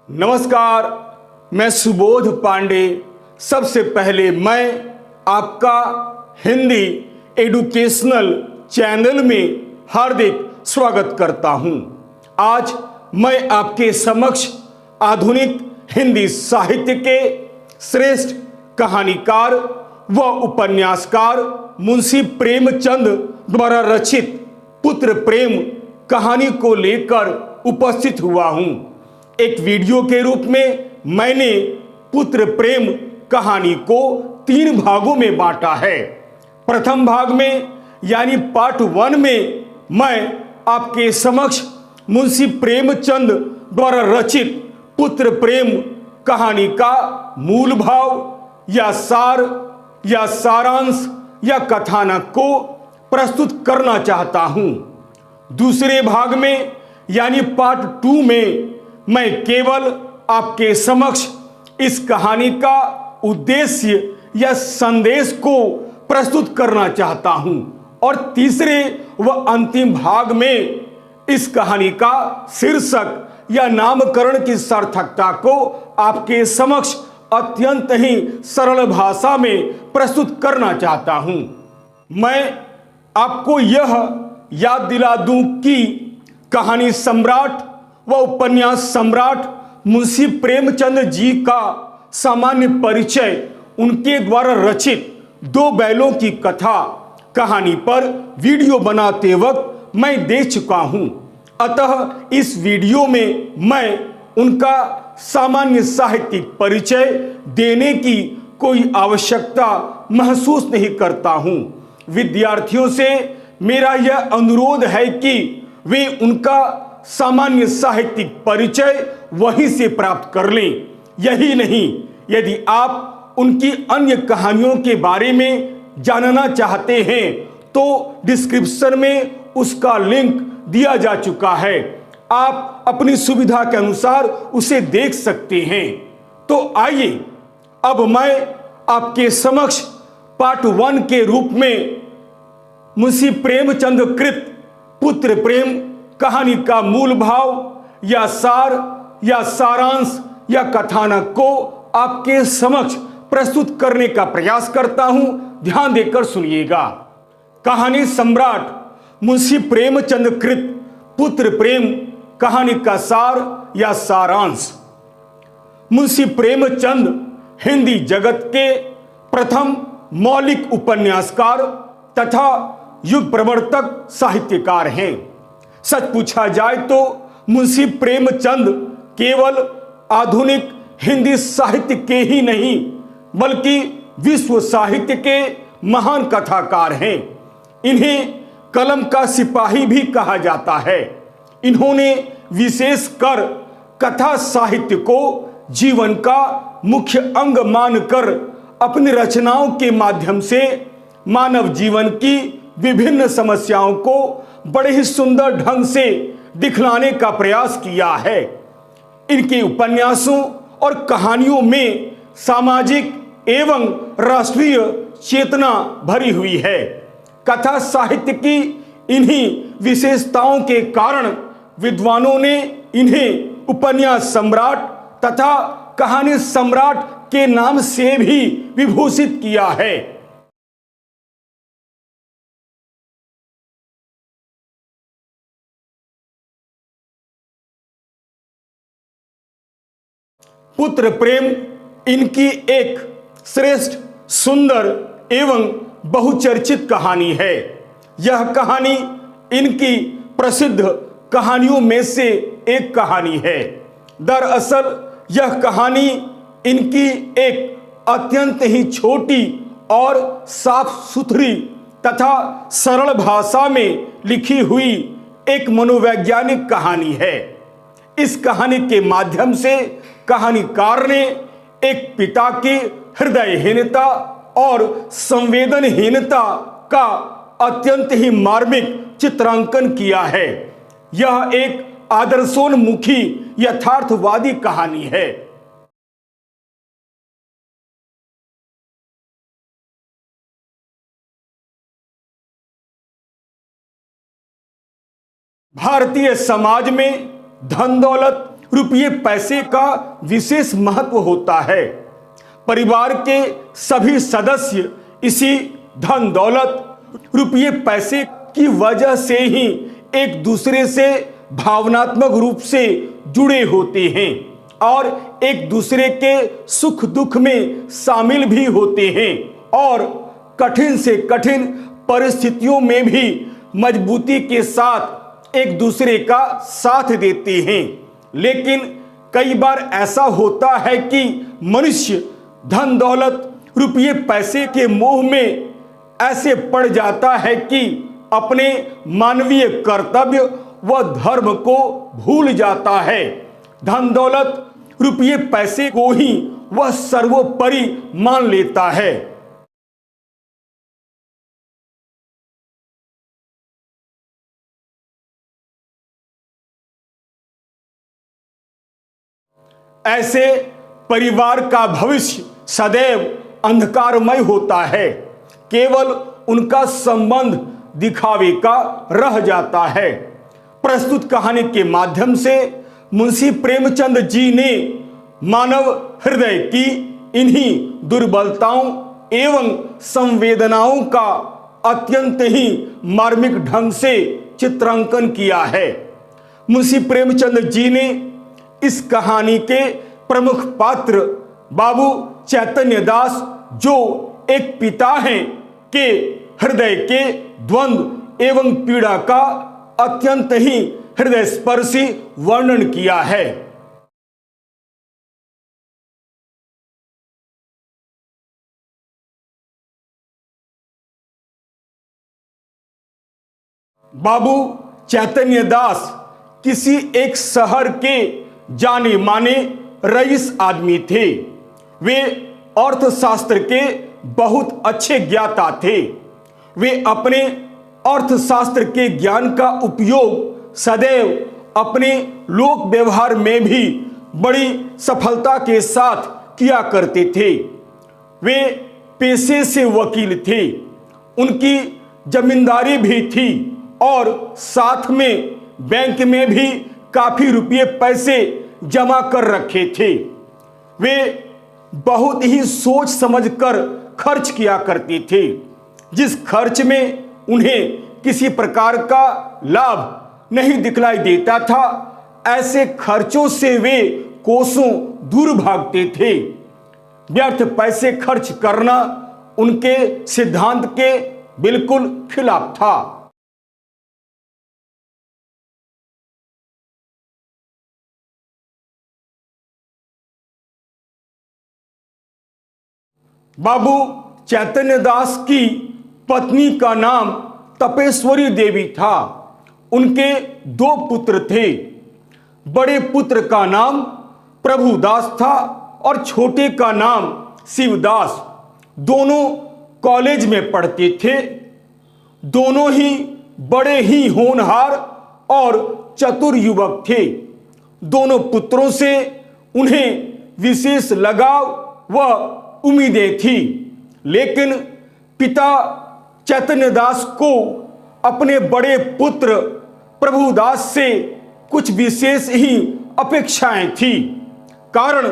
नमस्कार, मैं सुबोध पांडे। सबसे पहले मैं आपका हिंदी एडुकेशनल चैनल में हार्दिक स्वागत करता हूं। आज मैं आपके समक्ष आधुनिक हिंदी साहित्य के श्रेष्ठ कहानीकार व उपन्यासकार मुंशी प्रेमचंद द्वारा रचित पुत्र प्रेम कहानी को लेकर उपस्थित हुआ हूं। एक वीडियो के रूप में मैंने पुत्र प्रेम कहानी को 3 भागों में बांटा है। प्रथम भाग में यानी पार्ट 1 में मैं आपके समक्ष मुंशी प्रेमचंद द्वारा रचित पुत्र प्रेम कहानी का मूल भाव या सार या सारांश या कथानक को प्रस्तुत करना चाहता हूं। दूसरे भाग में यानी पार्ट 2 में मैं केवल आपके समक्ष इस कहानी का उद्देश्य या संदेश को प्रस्तुत करना चाहता हूं और तीसरे व अंतिम भाग में इस कहानी का शीर्षक या नामकरण की सार्थकता को आपके समक्ष अत्यंत ही सरल भाषा में प्रस्तुत करना चाहता हूं। मैं आपको यह याद दिला दूं कि कहानी सम्राट व उपन्यास सम्राट मुंशी प्रेमचंद जी का सामान्य परिचय उनके द्वारा रचित 2 बैलों की कथा कहानी पर वीडियो बनाते वक्त मैं दे चुका हूं। अतः इस वीडियो में मैं उनका सामान्य साहित्यिक परिचय देने की कोई आवश्यकता महसूस नहीं करता हूं। विद्यार्थियों से मेरा यह अनुरोध है कि वे उनका सामान्य साहित्यिक परिचय वहीं से प्राप्त कर लें। यही नहीं, यदि आप उनकी अन्य कहानियों के बारे में जानना चाहते हैं तो डिस्क्रिप्शन में उसका लिंक दिया जा चुका है। आप अपनी सुविधा के अनुसार उसे देख सकते हैं। तो आइए अब मैं आपके समक्ष पार्ट 1 के रूप में मुंशी प्रेमचंद कृत पुत्र प्रेम कहानी का मूल भाव या सार या सारांश या कथानक को आपके समक्ष प्रस्तुत करने का प्रयास करता हूं। ध्यान देकर सुनिएगा। कहानी सम्राट मुंशी प्रेमचंद कृत पुत्र प्रेम कहानी का सार या सारांश। मुंशी प्रेमचंद हिंदी जगत के प्रथम मौलिक उपन्यासकार तथा युग प्रवर्तक साहित्यकार हैं। सच पूछा जाए तो मुंशी प्रेमचंद केवल आधुनिक हिंदी साहित्य के ही नहीं बल्कि विश्व साहित्य के महान कथाकार हैं। इन्हें कलम का सिपाही भी कहा जाता है। इन्होंने विशेषकर कथा साहित्य को जीवन का मुख्य अंग मानकर अपनी रचनाओं के माध्यम से मानव जीवन की विभिन्न समस्याओं को बड़े ही सुंदर ढंग से दिखलाने का प्रयास किया है। इनके उपन्यासों और कहानियों में सामाजिक एवं राष्ट्रीय चेतना भरी हुई है। कथा साहित्य की इन्हीं विशेषताओं के कारण विद्वानों ने इन्हें उपन्यास सम्राट तथा कहानी सम्राट के नाम से भी विभूषित किया है। पुत्र प्रेम इनकी एक श्रेष्ठ, सुंदर एवं बहुचर्चित कहानी है। यह कहानी इनकी प्रसिद्ध कहानियों में से एक कहानी है। दरअसल यह कहानी इनकी एक अत्यंत ही छोटी और साफ सुथरी तथा सरल भाषा में लिखी हुई एक मनोवैज्ञानिक कहानी है। इस कहानी के माध्यम से कहानीकार ने एक पिता की हृदयहीनता और संवेदनहीनता का अत्यंत ही मार्मिक चित्रांकन किया है। यह एक आदर्शोन्मुखी यथार्थवादी कहानी है। भारतीय समाज में धन दौलत, रुपये पैसे का विशेष महत्व होता है। परिवार के सभी सदस्य इसी धन दौलत रुपये पैसे की वजह से ही एक दूसरे से भावनात्मक रूप से जुड़े होते हैं और एक दूसरे के सुख दुख में शामिल भी होते हैं और कठिन से कठिन परिस्थितियों में भी मजबूती के साथ एक दूसरे का साथ देते हैं। लेकिन कई बार ऐसा होता है कि मनुष्य धन दौलत रुपये पैसे के मोह में ऐसे पड़ जाता है कि अपने मानवीय कर्तव्य व धर्म को भूल जाता है। धन दौलत रुपये पैसे को ही वह सर्वोपरि मान लेता है। ऐसे परिवार का भविष्य सदैव अंधकारमय होता है। केवल उनका संबंध दिखावे का रह जाता है। प्रस्तुत कहानी के माध्यम से मुंशी प्रेमचंद जी ने मानव हृदय की इन्हीं दुर्बलताओं एवं संवेदनाओं का अत्यंत ही मार्मिक ढंग से चित्रांकन किया है। मुंशी प्रेमचंद जी ने इस कहानी के प्रमुख पात्र बाबू चैतन्य दास, जो एक पिता हैं, के हृदय के द्वंद्व एवं पीड़ा का अत्यंत ही हृदय स्पर्शी वर्णन किया है। बाबू चैतन्य दास किसी एक शहर के जाने माने रईस आदमी थे। वे अर्थशास्त्र के बहुत अच्छे ज्ञाता थे। वे अपने अर्थशास्त्र के ज्ञान का उपयोग सदैव अपने लोक व्यवहार में भी बड़ी सफलता के साथ किया करते थे। वे पेशे से वकील थे। उनकी जमींदारी भी थी और साथ में बैंक में भी काफी रुपये पैसे जमा कर रखे थे। वे बहुत ही सोच समझकर खर्च किया करते थे। जिस खर्च में उन्हें किसी प्रकार का लाभ नहीं दिखलाई देता था, ऐसे खर्चों से वे कोसों दूर भागते थे। व्यर्थ पैसे खर्च करना उनके सिद्धांत के बिल्कुल खिलाफ था। बाबू चैतन्य दास की पत्नी का नाम तपेश्वरी देवी था। उनके दो पुत्र थे। बड़े पुत्र का नाम प्रभुदास था और छोटे का नाम शिवदास। दोनों कॉलेज में पढ़ते थे। दोनों ही बड़े ही होनहार और चतुर युवक थे। दोनों पुत्रों से उन्हें विशेष लगाव व उम्मीदें थी। लेकिन पिता चैतन्य दास को अपने बड़े पुत्र प्रभुदास से कुछ विशेष ही अपेक्षाएं थी। कारण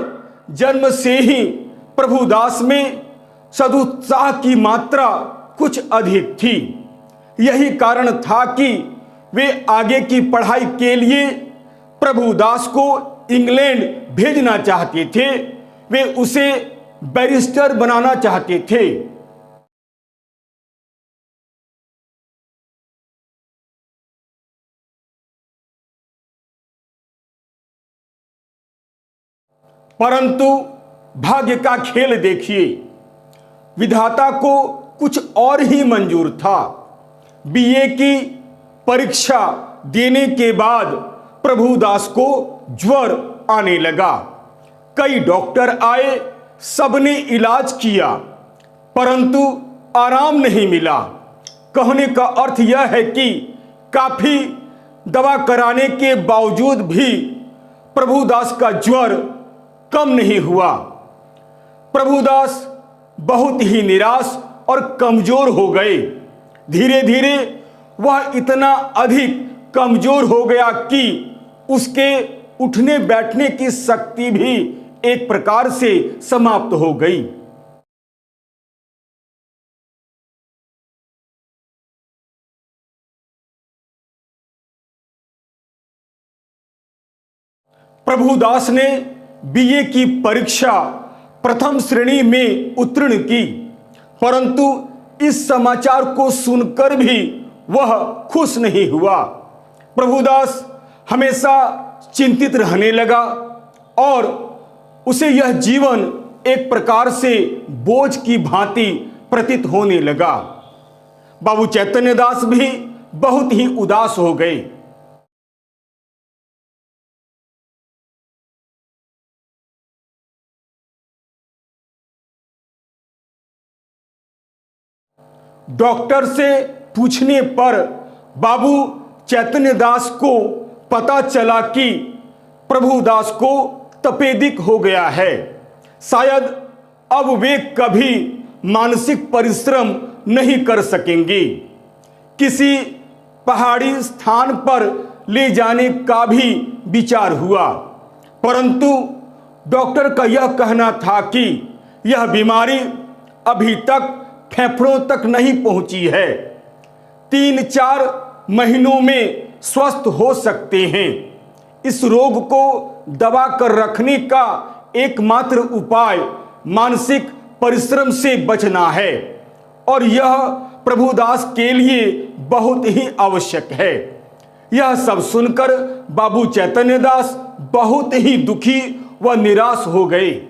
जन्म से ही प्रभुदास में सदुत्साह की मात्रा कुछ अधिक थी। यही कारण था कि वे आगे की पढ़ाई के लिए प्रभुदास को इंग्लैंड भेजना चाहते थे। वे उसे बैरिस्टर बनाना चाहते थे। परंतु भाग्य का खेल देखिए, विधाता को कुछ और ही मंजूर था। बीए की परीक्षा देने के बाद प्रभुदास को ज्वर आने लगा। कई डॉक्टर आए, सबने इलाज किया, परंतु आराम नहीं मिला। कहने का अर्थ यह है कि काफी दवा कराने के बावजूद भी प्रभुदास का ज्वर कम नहीं हुआ। प्रभुदास बहुत ही निराश और कमजोर हो गए। धीरे धीरे वह इतना अधिक कमजोर हो गया कि उसके उठने बैठने की शक्ति भी एक प्रकार से समाप्त हो गई। प्रभुदास ने बीए की परीक्षा प्रथम श्रेणी में उत्तीर्ण की, परंतु इस समाचार को सुनकर भी वह खुश नहीं हुआ। प्रभुदास हमेशा चिंतित रहने लगा और उसे यह जीवन एक प्रकार से बोझ की भांति प्रतीत होने लगा। बाबू चैतन्य दास भी बहुत ही उदास हो गए। डॉक्टर से पूछने पर बाबू चैतन्य दास को पता चला कि प्रभुदास को तपेदिक हो गया है। शायद अब वे कभी मानसिक परिश्रम नहीं कर सकेंगे। किसी पहाड़ी स्थान पर ले जाने का भी विचार हुआ, परंतु डॉक्टर का यह कहना था कि यह बीमारी अभी तक फेफड़ों तक नहीं पहुंची है, 3-4 महीनों में स्वस्थ हो सकते हैं। इस रोग को दबा कर रखने का एकमात्र उपाय मानसिक परिश्रम से बचना है और यह प्रभुदास के लिए बहुत ही आवश्यक है। यह सब सुनकर बाबू चैतन्य दास बहुत ही दुखी व निराश हो गए।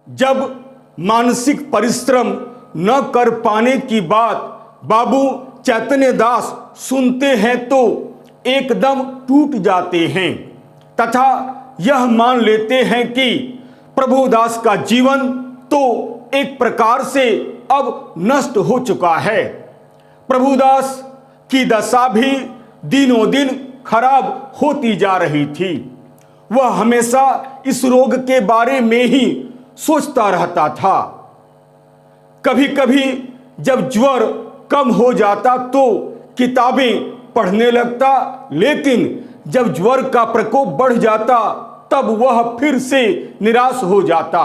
जब मानसिक परिश्रम न कर पाने की बात बाबू चैतन्य दास सुनते हैं तो एकदम टूट जाते हैं तथा यह मान लेते हैं कि प्रभुदास का जीवन तो एक प्रकार से अब नष्ट हो चुका है। प्रभुदास की दशा भी दिनों दिन खराब होती जा रही थी। वह हमेशा इस रोग के बारे में ही सोचता रहता था। कभी कभी जब ज्वर कम हो जाता तो किताबें पढ़ने लगता, लेकिन जब ज्वर का प्रकोप बढ़ जाता तब वह फिर से निराश हो जाता।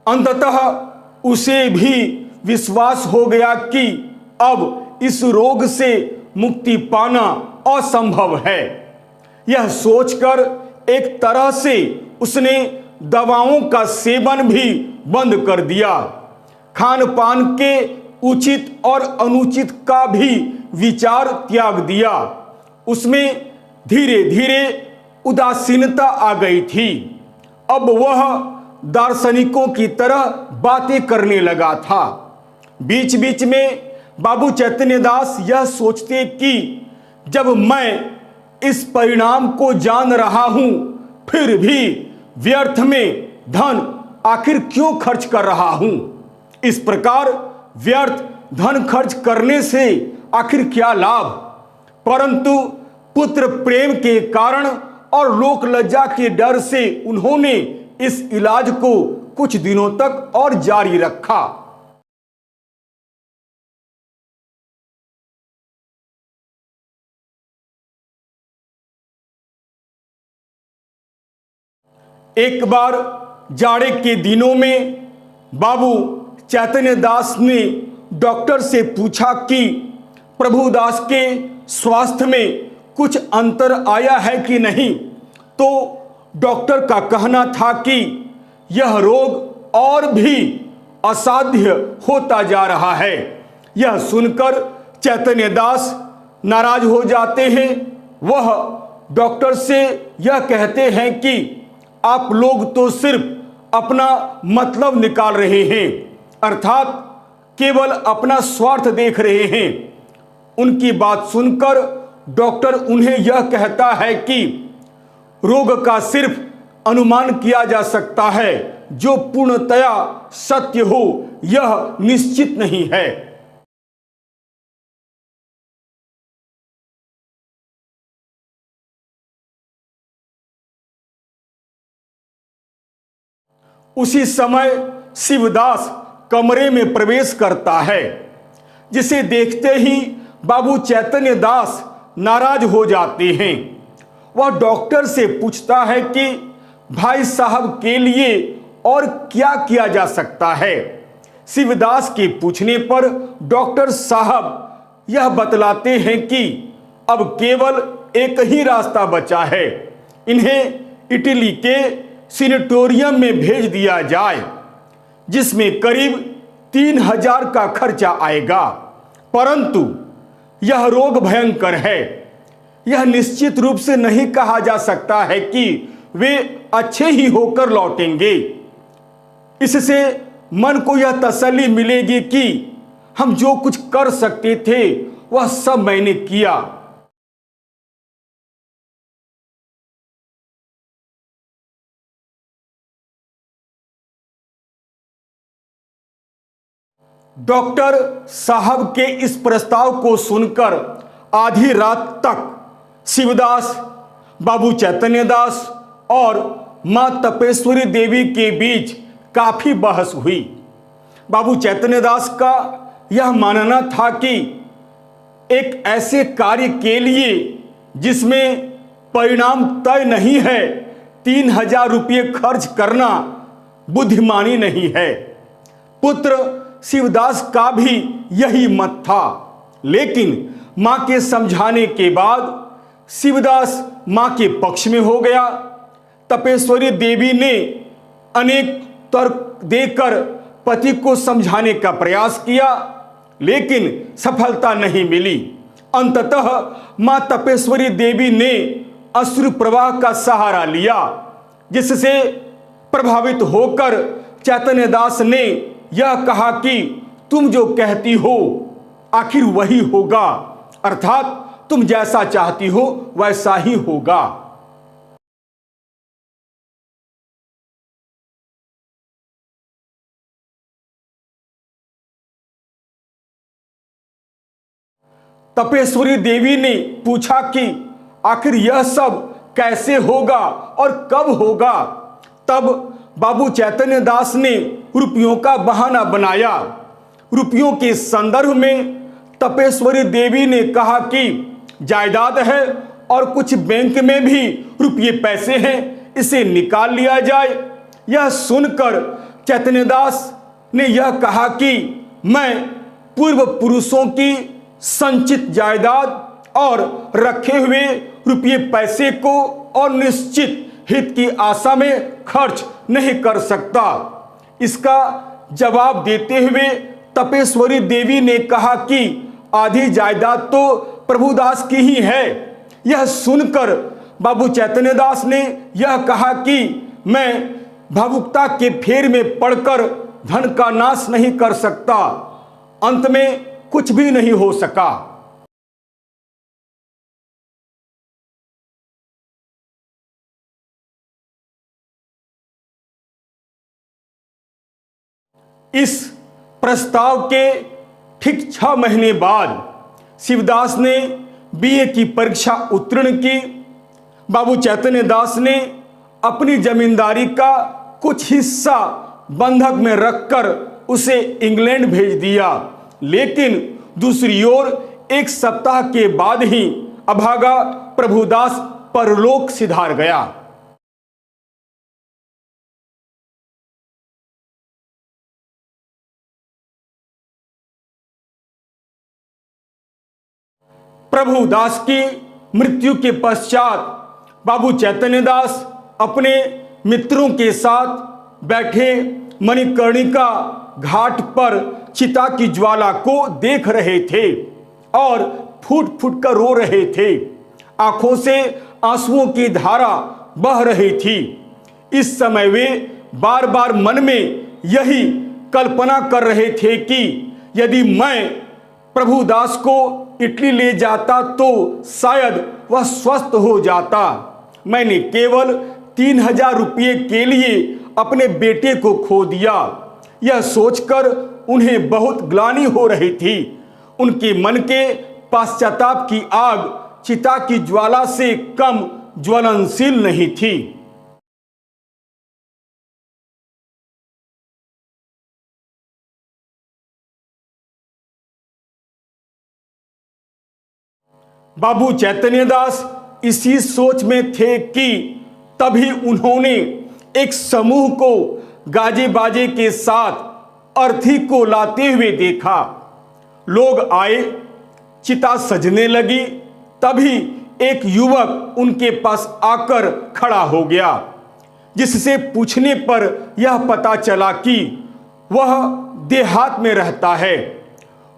अंततः उसे भी विश्वास हो गया कि अब इस रोग से मुक्ति पाना असंभव है। यह सोचकर एक तरह से उसने दवाओं का सेवन भी बंद कर दिया। खान पान के उचित और अनुचित का भी विचार त्याग दिया। उसमें धीरे धीरे उदासीनता आ गई थी। अब वह दार्शनिकों की तरह बातें करने लगा था। बीच बीच में बाबू चैतन्य दास यह सोचते कि जब मैं इस परिणाम को जान रहा हूं फिर भी व्यर्थ में धन आखिर क्यों खर्च कर रहा हूं। इस प्रकार व्यर्थ धन खर्च करने से आखिर क्या लाभ। परंतु पुत्र प्रेम के कारण और लोक लज्जा के डर से उन्होंने इस इलाज को कुछ दिनों तक और जारी रखा। एक बार जाड़े के दिनों में बाबू चैतन्य दास ने डॉक्टर से पूछा कि प्रभुदास के स्वास्थ्य में कुछ अंतर आया है कि नहीं, तो डॉक्टर का कहना था कि यह रोग और भी असाध्य होता जा रहा है। यह सुनकर चैतन्य दास नाराज हो जाते हैं। वह डॉक्टर से यह कहते हैं कि आप लोग तो सिर्फ अपना मतलब निकाल रहे हैं, अर्थात केवल अपना स्वार्थ देख रहे हैं। उनकी बात सुनकर डॉक्टर उन्हें यह कहता है कि रोग का सिर्फ अनुमान किया जा सकता है, जो पूर्णतया सत्य हो यह निश्चित नहीं है। उसी समय शिवदास कमरे में प्रवेश करता है, जिसे देखते ही बाबू चैतन्य दास नाराज हो जाते हैं। वह डॉक्टर से पूछता है कि भाई साहब के लिए और क्या किया जा सकता है। शिवदास के पूछने पर डॉक्टर साहब यह बतलाते हैं कि अब केवल एक ही रास्ता बचा है, इन्हें इटली के सिनेटोरियम में भेज दिया जाए, जिसमें करीब 3000 का खर्चा आएगा। परंतु यह रोग भयंकर है, यह निश्चित रूप से नहीं कहा जा सकता है कि वे अच्छे ही होकर लौटेंगे। इससे मन को यह तसल्ली मिलेगी कि हम जो कुछ कर सकते थे वह सब मैंने किया। डॉक्टर साहब के इस प्रस्ताव को सुनकर आधी रात तक शिवदास, बाबू चैतन्य दास और मां तपेश्वरी देवी के बीच काफी बहस हुई। बाबू चैतन्य दास का यह मानना था कि एक ऐसे कार्य के लिए जिसमें परिणाम तय नहीं है 3000 रुपये खर्च करना बुद्धिमानी नहीं है। पुत्र शिवदास का भी यही मत था, लेकिन मां के समझाने के बाद शिवदास मां के पक्ष में हो गया। तपेश्वरी देवी ने अनेक तर्क देकर पति को समझाने का प्रयास किया, लेकिन सफलता नहीं मिली। अंततः मां तपेश्वरी देवी ने अश्रु प्रवाह का सहारा लिया, जिससे प्रभावित होकर चैतन्य दास ने यह कहा कि तुम जो कहती हो आखिर वही होगा, अर्थात तुम जैसा चाहती हो वैसा ही होगा। तपेश्वरी देवी ने पूछा कि आखिर यह सब कैसे होगा और कब होगा। तब बाबू चैतन्य दास ने रुपयों का बहाना बनाया। रुपयों के संदर्भ में तपेश्वरी देवी ने कहा कि जायदाद है और कुछ बैंक में भी रुपये पैसे हैं, इसे निकाल लिया जाए। यह सुनकर चैतन्य दास ने यह कहा कि मैं पूर्व पुरुषों की संचित जायदाद और रखे हुए रुपये पैसे को और निश्चित हित की आशा में खर्च नहीं कर सकता। इसका जवाब देते हुए तपेश्वरी देवी ने कहा कि आधी जायदाद तो प्रभुदास की ही है। यह सुनकर बाबू चैतन्य दास ने यह कहा कि मैं भावुकता के फेर में पड़कर धन का नाश नहीं कर सकता। अंत में कुछ भी नहीं हो सका। इस प्रस्ताव के ठीक 6 महीने बाद शिवदास ने बीए की परीक्षा उत्तीर्ण की। बाबू चैतन्य दास ने अपनी जमींदारी का कुछ हिस्सा बंधक में रखकर उसे इंग्लैंड भेज दिया, लेकिन दूसरी ओर 1 सप्ताह के बाद ही अभागा प्रभुदास परलोक सिधार गया। प्रभुदास की मृत्यु के पश्चात बाबू चैतन्य दास अपने मित्रों के साथ बैठे मणिकर्णिका घाट पर चिता की ज्वाला को देख रहे थे और फूट फूट कर रो रहे थे। आंखों से आंसुओं की धारा बह रही थी। इस समय वे बार बार मन में यही कल्पना कर रहे थे कि यदि मैं प्रभुदास को इटली ले जाता तो शायद वह स्वस्थ हो जाता। मैंने केवल 3000 रुपये के लिए अपने बेटे को खो दिया। यह सोचकर उन्हें बहुत ग्लानि हो रही थी। उनके मन के पश्चाताप की आग चिता की ज्वाला से कम ज्वलनशील नहीं थी। बाबू चैतन्य दास इसी सोच में थे कि तभी उन्होंने एक समूह को गाजे बाजे के साथ अर्थी को लाते हुए देखा। लोग आए, चिता सजने लगी। तभी एक युवक उनके पास आकर खड़ा हो गया, जिससे पूछने पर यह पता चला कि वह देहात में रहता है।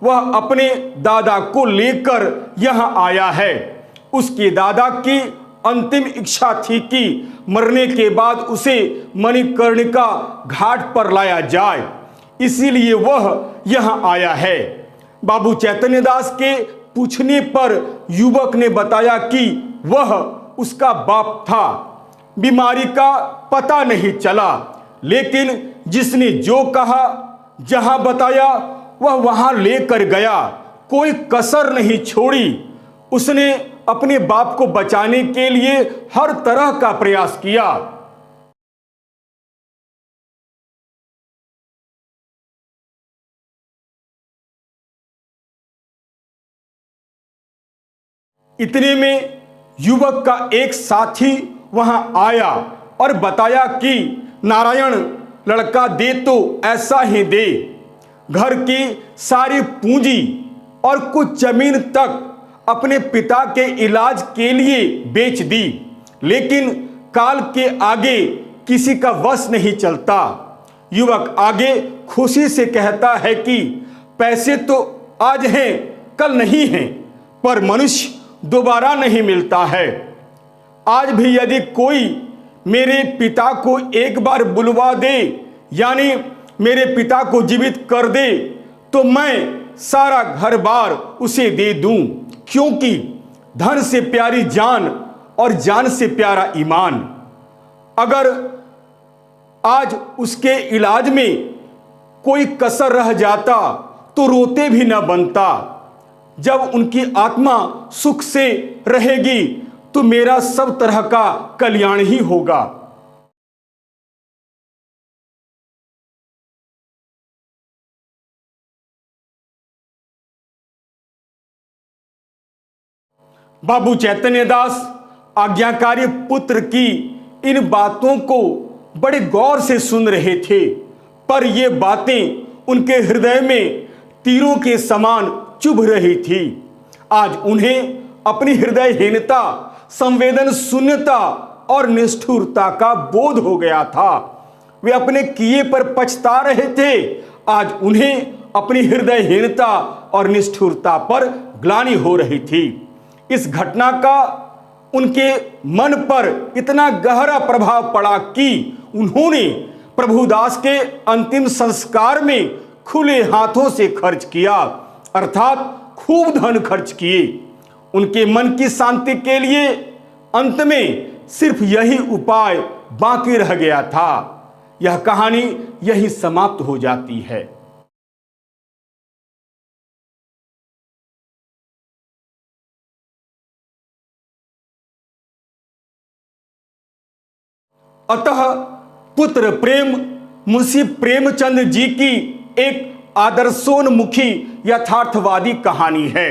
वह अपने दादा को लेकर यहां आया है। उसके दादा की अंतिम इच्छा थी कि मरने के बाद उसे मणिकर्णिका घाट पर लाया जाए, इसीलिए वह यहां आया है। बाबू चैतन्य दास के पूछने पर युवक ने बताया कि वह उसका बाप था। बीमारी का पता नहीं चला, लेकिन जिसने जो कहा, जहां बताया, वह वहां लेकर गया, कोई कसर नहीं छोड़ी। उसने अपने बाप को बचाने के लिए हर तरह का प्रयास किया। इतने में युवक का एक साथी वहां आया और बताया कि नारायण, लड़का दे तो ऐसा ही दे। घर की सारी पूंजी और कुछ जमीन तक अपने पिता के इलाज के लिए बेच दी, लेकिन काल के आगे किसी का वश नहीं चलता। युवक आगे खुशी से कहता है कि पैसे तो आज हैं, कल नहीं हैं, पर मनुष्य दोबारा नहीं मिलता है। आज भी यदि कोई मेरे पिता को एक बार बुलवा दे, यानी मेरे पिता को जीवित कर दे, तो मैं सारा घर बार उसे दे दूं, क्योंकि धन से प्यारी जान और जान से प्यारा ईमान। अगर आज उसके इलाज में कोई कसर रह जाता तो रोते भी न बनता। जब उनकी आत्मा सुख से रहेगी तो मेरा सब तरह का कल्याण ही होगा। बाबू चैतन्य दास आज्ञाकारी पुत्र की इन बातों को बड़े गौर से सुन रहे थे, पर ये बातें उनके हृदय में तीरों के समान चुभ रही थी। आज उन्हें अपनी हृदयहीनता, संवेदन शून्यता और निष्ठुरता का बोध हो गया था। वे अपने किए पर पछता रहे थे। आज उन्हें अपनी हृदयहीनता और निष्ठुरता पर ग्लानि हो रही थी। इस घटना का उनके मन पर इतना गहरा प्रभाव पड़ा कि उन्होंने प्रभुदास के अंतिम संस्कार में खुले हाथों से खर्च किया, अर्थात खूब धन खर्च किए। उनके मन की शांति के लिए अंत में सिर्फ यही उपाय बाकी रह गया था। यह कहानी यही समाप्त हो जाती है। अतः पुत्र प्रेम मुंशी प्रेमचंद जी की एक आदर्शोन्मुखी यथार्थवादी कहानी है।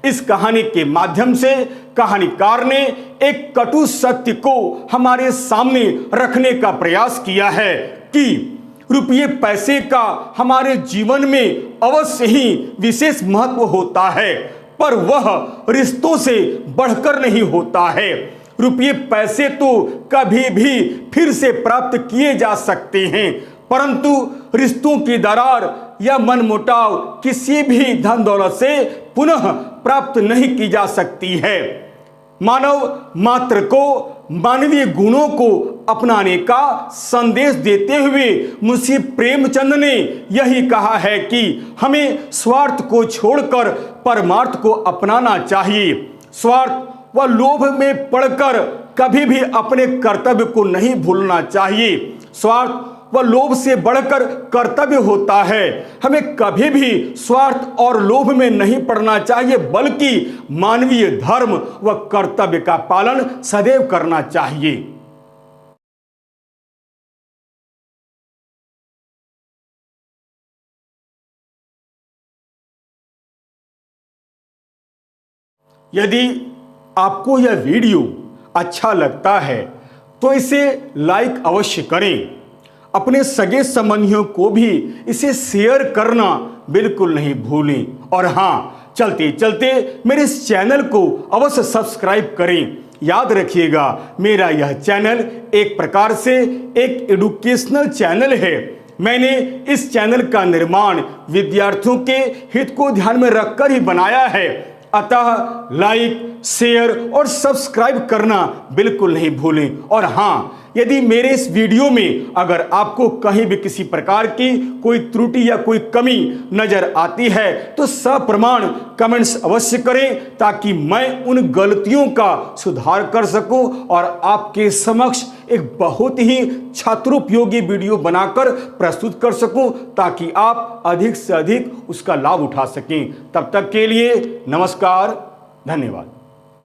इस कहानी के माध्यम से कहानीकार ने एक कटु सत्य को हमारे सामने रखने का प्रयास किया है कि रुपये पैसे का हमारे जीवन में अवश्य ही विशेष महत्व होता है, पर वह रिश्तों से बढ़कर नहीं होता है। रुपये पैसे तो कभी भी फिर से प्राप्त किए जा सकते हैं, परंतु रिश्तों की दरार या मनमुटाव किसी भी धन दौलत से पुनः प्राप्त नहीं की जा सकती है। मानव मात्र को मानवीय गुणों को अपनाने का संदेश देते हुए मुंशी प्रेमचंद ने यही कहा है कि हमें स्वार्थ को छोड़कर परमार्थ को अपनाना चाहिए। स्वार्थ व लोभ में पड़कर कभी भी अपने कर्तव्य को नहीं भूलना चाहिए। स्वार्थ व लोभ से बढ़कर कर्तव्य होता है। हमें कभी भी स्वार्थ और लोभ में नहीं पड़ना चाहिए, बल्कि मानवीय धर्म व कर्तव्य का पालन सदैव करना चाहिए। यदि आपको यह वीडियो अच्छा लगता है तो इसे लाइक अवश्य करें। अपने सगे संबंधियों को भी इसे शेयर करना बिल्कुल नहीं भूलें। और हाँ, चलते चलते मेरे इस चैनल को अवश्य सब्सक्राइब करें। याद रखिएगा, मेरा यह चैनल एक प्रकार से एक एजुकेशनल चैनल है। मैंने इस चैनल का निर्माण विद्यार्थियों के हित को ध्यान में रखकर ही बनाया है। अतः लाइक, शेयर और सब्सक्राइब करना बिल्कुल नहीं भूलें। और हाँ, यदि मेरे इस वीडियो में अगर आपको कहीं भी किसी प्रकार की कोई त्रुटि या कोई कमी नजर आती है तो सप्रमाण कमेंट्स अवश्य करें, ताकि मैं उन गलतियों का सुधार कर सकूं और आपके समक्ष एक बहुत ही छात्रोपयोगी वीडियो बनाकर प्रस्तुत कर सकूं, ताकि आप अधिक से अधिक उसका लाभ उठा सकें। तब तक के लिए नमस्कार, धन्यवाद।